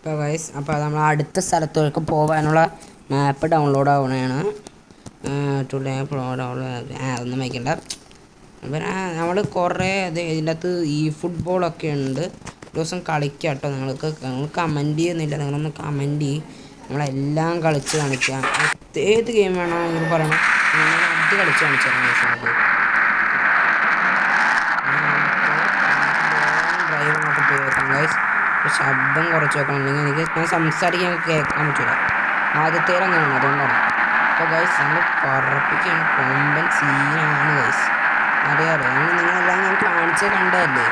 ഇപ്പോൾ ഗൈസ് അപ്പോൾ നമ്മൾ അടുത്ത സ്ഥലത്തേക്ക് പോകാനുള്ള മാപ്പ് ഡൗൺലോഡ് ആവണതാണ്. ടുഡേ അതൊന്നും വയ്ക്കണ്ട. പിന്നെ നമ്മൾ കുറേ ഇതിൻ്റെ അകത്ത് ഈ ഫുട്ബോളൊക്കെ ഉണ്ട്. ഒരു ദിവസം കളിക്കാം കേട്ടോ. നിങ്ങൾ കമൻറ്റ് ചെയ്യുന്നില്ല, നിങ്ങളൊന്ന് കമൻറ്റ് ചെയ്യും. നമ്മളെല്ലാം കളിച്ച് കാണിക്കാം. ഏത് ഗെയിം വേണമെങ്കിലും പറയണം, അത് കളിച്ച് കാണിച്ചു തരാം. ഡ്രൈവ് അങ്ങോട്ട് പോയി വെക്കാം ഗൈസ്. ശബ്ദം കുറച്ച് വെക്കണം, അല്ലെങ്കിൽ ഞാൻ സംസാരിക്കാൻ കേൾക്കാൻ പറ്റില്ല. ആദ്യത്തേലങ്ങനെയാണ്, അതുകൊണ്ടാണ്. അപ്പോൾ ഗൈസ് നമ്മൾ പറപ്പിക്കുകയാണ്. കൊമ്പൻ സീനാണ് ഗൈസ്. അറിയാമല്ലോ, നിങ്ങളെല്ലാം ഞാൻ കാണിച്ച് കണ്ടതല്ലേ.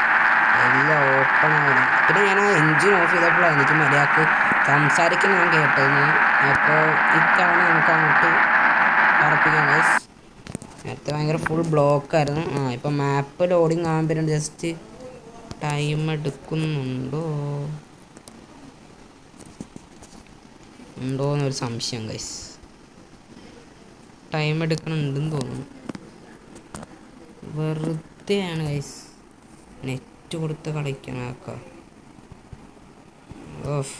എല്ലാം ഓപ്പൺ ആവണം. പിന്നെ ഞാൻ ആ എൻജിൻ ഓഫ് ചെയ്തപ്പോഴാണ് എനിക്ക് മര്യാദക്ക് സംസാരിക്കാൻ ഞാൻ കേട്ടത്. അപ്പോൾ ഇത്തവണ നമുക്ക് അങ്ങോട്ട് പറപ്പിക്കാം ഗൈസ്. നേരത്തെ ഭയങ്കര ഫുൾ ബ്ലോക്കായിരുന്നു. ഇപ്പം മാപ്പ് ലോഡിങ് ആകാൻ പറ്റും. ജസ്റ്റ് ടൈം ഉണ്ടോയെന്നൊരു സംശയം ഗൈസ്. ടൈം എടുക്കണുണ്ടെന്ന് തോന്നുന്നു. വെറുതെയാണ് ഗൈസ് നെറ്റ് കൊടുത്ത് കളിക്കണൊക്കെ. Off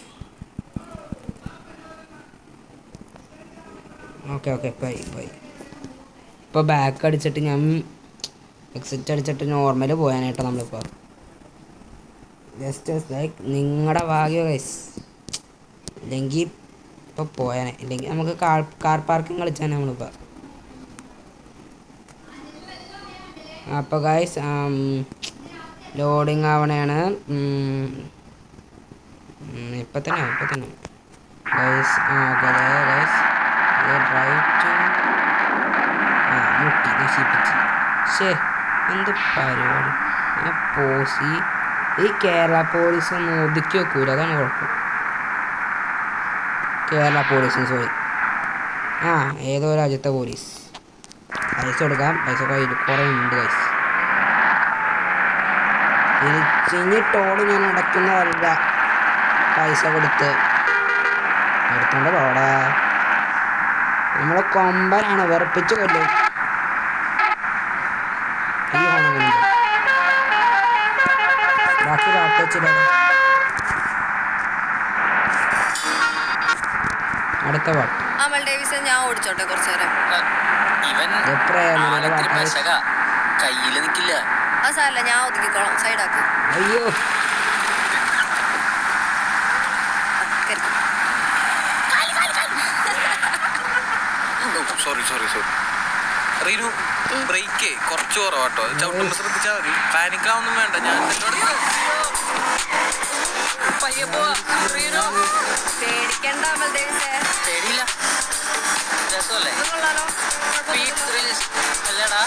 okay bye. ഇപ്പോൾ ബാക്ക് അടിച്ചിട്ട് ഞാൻ എക്സിറ്റ് അടിച്ചിട്ട് നോർമൽ പോകാനായിട്ടോ നമ്മളിപ്പോൾ. ജസ്റ്റ് ലൈക്ക് നിങ്ങളുടെ ഭാഗ്യം ഗൈസ്. ഇല്ലെങ്കിൽ ഇപ്പോൾ പോയാനെ, ഇല്ലെങ്കിൽ നമുക്ക് കാർ പാർക്കിംഗ് കളിച്ചാൽ നമ്മളിപ്പോൾ. അപ്പോൾ ഗൈസ് ലോഡിങ് ആവണയാണ്. ഇപ്പം തന്നെ ഗൈസ്. ഗൈസ് റൈറ്റ് മുട്ടി നശിപ്പിച്ച്. എന്ത് പരിപാടി. ഈ കേരള പോലീസ് ഒന്ന് ഒതുക്കി വെക്കൂല, അതാണ് കുഴപ്പം. കേരള പോലീസിന് സോറി, ഏതോ രാജ്യത്തെ പോലീസ്. പൈസ കൊടുക്കാം, പൈസ കയ്യിൽ കുറേ ഉണ്ട് ഗൈസ്. ഇനി ടോള് ഞാൻ അടയ്ക്കുന്നതല്ല, പൈസ കൊടുത്ത് എടുത്തോണ്ട് പോടാ. നമ്മൾ കൊമ്പനാണ്, വെറുപ്പിച്ച് കൊല്ലും. ഈ ഹോണുണ്ട്, ബാക്കി പാട്ട് വെച്ചില്ല. അടുത്ത പാട്ട് ഞാൻ ഓടിച്ചോട്ടെ കുറച്ചു നേരം. കയ്യില് നിക്കില്ല. അത് സാരല്ല, ഞാൻ ഒതുക്കിക്കോളാം. സൈഡാക്ക്. അയ്യോ സോറി റീനു, ബ്രേക്ക് കുറച്ച് കുറവാട്ടോ. ചവിട്ടുമ്പോൾ ശ്രദ്ധിച്ചാൽ മതി. പാനിക്കാവൊന്നും വേണ്ട. ഞാൻ പേടിക്കണ്ട. പേടിയില്ല, രസമല്ലേ? അല്ലേടാ.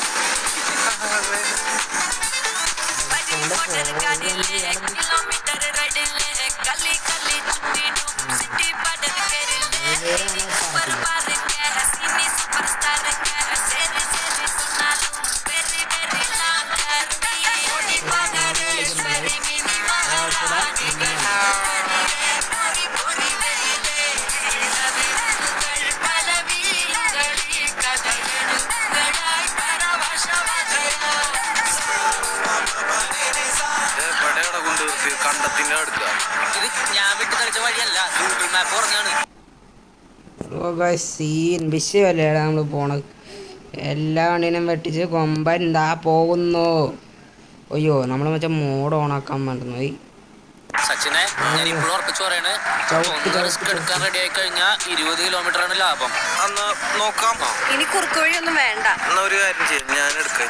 കണ്ടത്തിന്റെ അടുക്കുക. ഇത് ഞാൻ വിട്ട് കളിച്ച വഴിയല്ല, ഗൂഗിൾ മാപ്പ് പറഞ്ഞാണ്. സീൻ വിഷയമല്ലേ നമ്മൾ പോണത്. എല്ലാ വണ്ടീനും വെട്ടിച്ച് കൊമ്പൻ എന്താ പോകുന്നു. അയ്യോ, നമ്മൾ മറ്റേ മോഡ് ഓണാക്കാൻ മറന്നുപോയി. സച്ചിനെ, ഞാൻ ഇപ്പോഴും ഉറപ്പിച്ചു പറയാണ്, റിസ്ക് എടുക്കാൻ റെഡി ആയി കഴിഞ്ഞാൽ 20 കിലോമീറ്റർ ആണ് ലാഭം. അന്ന് നോക്കാം. ഇനി കുറുക്ക് വഴിയൊന്നും വേണ്ട. എന്നാ ഒരു കാര്യം ചെയ്യും, ഞാൻ എടുക്കാം.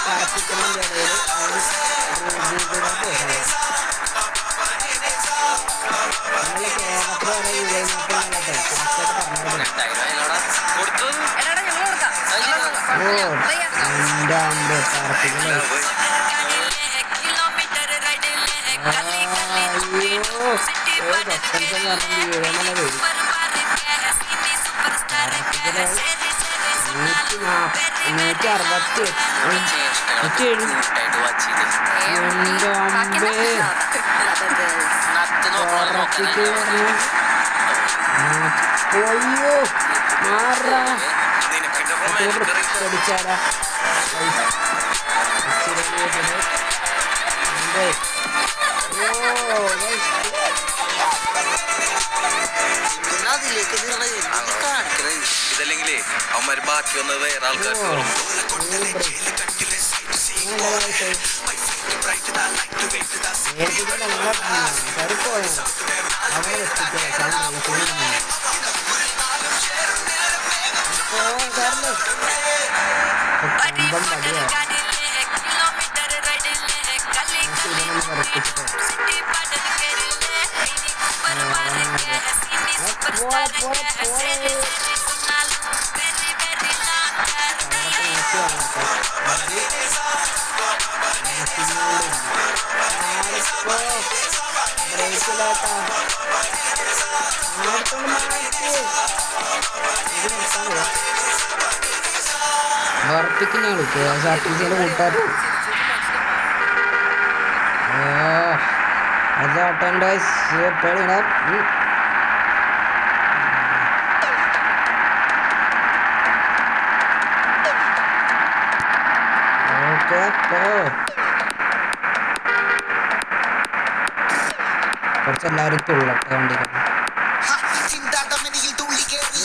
കേരളത്തിൽ എത്ര വരെ ഗൂഗിൾ മാപ്പിലൊക്കെ കൊടുത്തത് എടാ ഞങ്ങൾ കൊടുക്കാം ഓ എൻ്റെ അമ്പ് പറപ്പിക്കലേ സസ്പെൻഷൻ കാരണം വീഴാനുള്ള വരും 160 ായിട്ട് വാച്ച് ചെയ്ത് എൻ്റെ അമ്പേ നത്ത് പറപ്പിക്ക് നോക്കണം അയ്യോ മാറാ പഠിച്ചാരാ അതിലേക്ക് കാണിക്കണത് ഇതല്ലെങ്കിലേ അവന്മാര് ബാക്കി വന്നത് വേറെ ആൾക്കാർ വർപ്പിക്കുന്നതാണ് KSRTCയുടെ കൂട്ടുകാർ അതാട്ടൻ്റെ പേടിയുടെ ഓക്കെ കുറച്ചെല്ലാവരും തുള്ളട്ടെ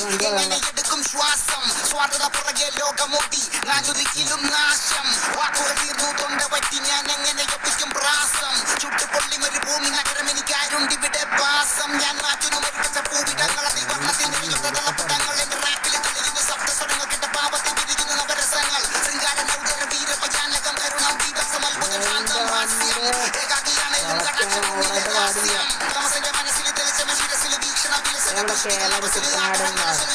വണ്ടികൾ എടുക്കും ശ്വാസം സ്വാർത്ഥത പുറകെ ലോകമോട്ടി നാനൊരിക്കലും നാശം വാക്കുകൾ തീർന്നു തൊണ്ട പറ്റി ഞാൻ എങ്ങനെ ഒപ്പിക്കും പ്രാസം ചുട്ടുപൊള്ളി മരുഭൂമി നഗരം എനിക്കാരുണ്ട് ഇവിടെ വാസം ഞാൻ മാറ്റുന്നു മരിച്ച പൂവിടങ്ങളെ വർണ്ണത്തിൽ നിറയുന്നതളപ്പുടങ്ങൾ എന്റെ റാപ്പിൽ തെളിയുന്ന ശബ്ദസ്വരങ്ങൾ കിട്ട പാപത്തിൽ വിരിയുന്ന നവരസങ്ങൾ ശൃംഗാര നൗകര വീരപജാനകം കരുണം ദിവസം അത്ഭുതം ശാന്തം ഹാസ്യം ഏകാകിയാണെങ്കിലും കടാക്ഷഭൂമിയിലെ ഹാസ്യം തമസന്റെ മനസ്സിൽ തെളിച്ചമ ശിരസിൽ വീക്ഷണ വിലസന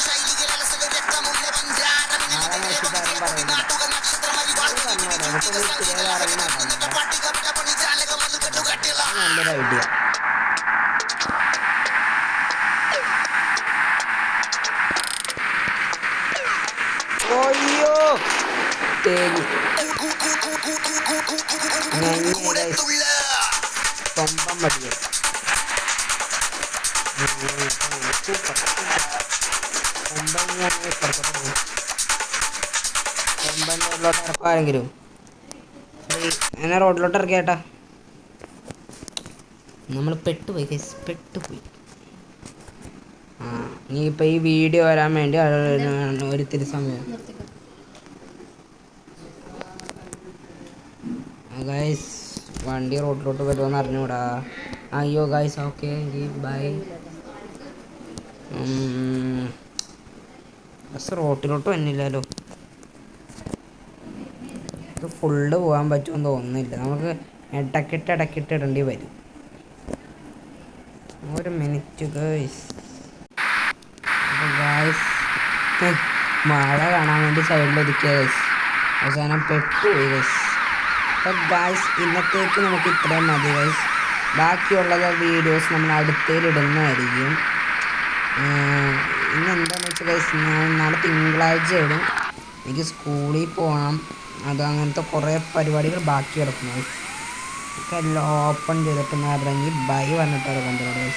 ശൈലികൾ അലസക രക്തമുള്ള വഞ്ചാരം നാട്ടുക നക്ഷത്രമരി പട്ടിക പണി ജാലകം അത് കെട്ടുകട്ടിള നല്ലൊരു ഐഡിയ അയ്യോ തേങ്ങി കൊമ്പം മതിയെ കൊമ്പൻ ഞാൻ കൊമ്പൻ റോഡിലോട്ട് ഇറക്കും ആരെങ്കിലും എന്നെ റോഡിലോട്ട് ഇറക്കിയേട്ടാ നമ്മൾ പെട്ടുപോയി പെട്ടുപോയി ഇനിയിപ്പോൾ ഈ വീഡിയോ വരാൻ വേണ്ടി ഒരിത്തിരി സമയം ഗൈസ് വണ്ടി റോഡിലോട്ട് വരുമെന്ന് അറിഞ്ഞൂടാ അയ്യോ ഗൈസ് ഓക്കെ ബൈ ബസ് റോട്ടിലോട്ട് വന്നില്ലല്ലോ ഇത് ഫുള്ള് പോകാൻ പറ്റുമെന്ന് തോന്നുന്നില്ല നമുക്ക് ഇടക്കിട്ട് ഇടേണ്ടി വരും ഒരു മിനിറ്റ് ഗൈസ് ഗൈസ് മഴ കാണാൻ വേണ്ടി സൈഡിൽ ഒതുക്കിയ ഗൈസ് അവസാനം പെട്ടുപോയി ഗൈസ് അപ്പോൾ ഗൈസ് ഇന്നത്തേക്ക് നമുക്ക് ഇത്രയും മതി ഗൈസ് ബാക്കിയുള്ള വീഡിയോസ് നമ്മൾ അടുത്തതിലിടുന്നതായിരിക്കും ഇന്ന് എന്താണെന്ന് വെച്ചാൽ ഗൈസ് ഞാൻ നാളെ തിങ്കളാഴ്ച ഇടും എനിക്ക് സ്കൂളിൽ പോകണം അത് അങ്ങനത്തെ കുറേ പരിപാടികൾ ബാക്കി കിടക്കും ഗൈസ് ഒക്കെ എല്ലാം ഓപ്പൺ ചെയ്തിട്ട് ഇറങ്ങി ബൈ പറഞ്ഞിട്ടാണ് കൊണ്ടുപോകുന്നത്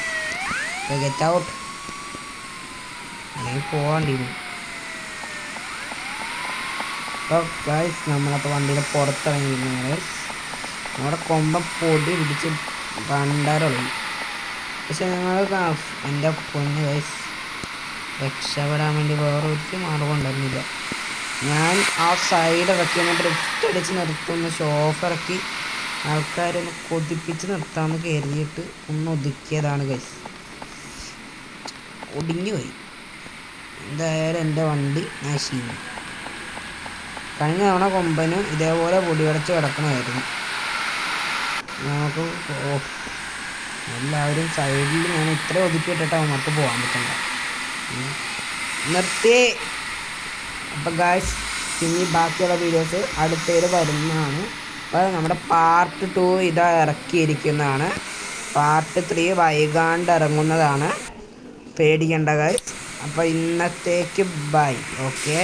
ഗൈസ് ഗെറ്റ് ഔട്ട് അല്ലെങ്കിൽ പോകണ്ടിരുന്നു അപ്പോൾ ഗൈസ് നമ്മളപ്പോൾ വണ്ടിയുടെ പുറത്തിറങ്ങിയിരുന്നു ഗൈസ് നമ്മുടെ കൊമ്പം പൊടി പിടിച്ച് കണ്ടാലുള്ളൂ പക്ഷെ ഞങ്ങൾ എൻ്റെ പൊന്ന് ഗൈസ് രക്ഷപ്പെടാൻ വേണ്ടി വേറെ ഒരു മാർഗം ഉണ്ടായിരുന്നില്ല ഞാൻ ആ സൈഡ് ഇറക്കി ഒന്ന് ഡ്രിഫ്റ്റ് അടിച്ച് നിർത്തുന്ന ഷോഫ് ഇറക്കി ആൾക്കാരൊന്ന് കൊതിപ്പിച്ച് നിർത്താമെന്ന് കരുതിയിട്ട് ഒന്ന് ഒതുക്കിയതാണ് ഗൈസ് ഒടിഞ്ഞു പോയി എന്തായാലും എൻ്റെ വണ്ടി നശിച്ചു കഴിഞ്ഞ തവണ കൊമ്പനും ഇതേപോലെ പൊടി അടച്ച് കിടക്കണമായിരുന്നു നമുക്ക് എല്ലാവരും സൈഡിൽ ഞാൻ ഇത്ര ഒതുക്കിയിട്ടിട്ട് അവന്മാർക്ക് പോകാൻ പറ്റണ്ട. നിർത്തി. അപ്പം ഗായ്സ് ഇനി ബാക്കിയുള്ള വീഡിയോസ് അടുത്തതിൽ വരുന്നതാണ്. അപ്പോൾ നമ്മുടെ പാർട്ട് 2 ഇതാ ഇറക്കിയിരിക്കുന്നതാണ്. പാർട്ട് 3 വൈകാണ്ട് ഇറങ്ങുന്നതാണ്. പേടിക്കണ്ട ഗായ്സ്. അപ്പോൾ ഇന്നത്തേക്ക് ബൈ. ഓക്കെ.